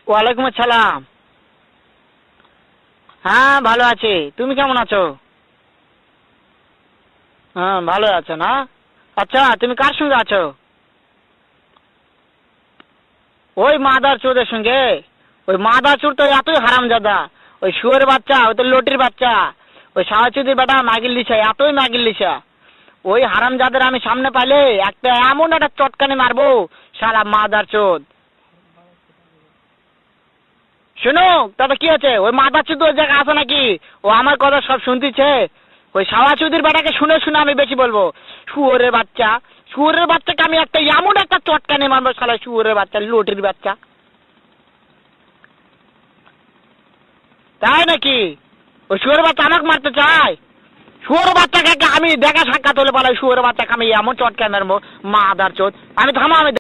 ওয়ালাইকুম আসসালাম। হ্যাঁ ভালো আছি, তুমি কেমন আছো? হ্যাঁ ভালো আছো না? আচ্ছা তুমি কার সঙ্গে আছো? ওই মাদার চোদের সঙ্গে। ওই মাদার চোর তো এতই হারামজাদা। ওই শুয়োর বাচ্চা, ওই তো লটির বাচ্চা, ওই সাহাচুদির বেটা মাগিল লিসা, এতই মাগিল লিসা। ওই হারামজাদের আমি সামনে পাইলে একটা এমন একটা চটকানি মারবো, শালা মাদার চোদ। শুনো, তবে কি আছে? ওই মাদার চোদ ওই জায়গায় আছে নাকি? ও আমার কথা সব শুনতেছে। ওই সাওয়াচুদির বেটাকে শুনে শুনে আমি বেশি বলবো। শুয়োরের বাচ্চা, শুয়োরের বাচ্চাকে আমি একটা এমন একটা চটকানি মারবো, শালা শুয়োরের বাচ্চা, লটির বাচ্চা। তাই নাকি? ওই শুয়োরের বাচ্চা আমাকে মারতে চায়? শুয়োরের বাচ্চাকে আমি দেখা সাক্ষাৎ হলে পালাই, শুয়োরের বাচ্চাকে আমি এমন চটকানি মারবো, মাদার চোদ। আমি থামো, আমি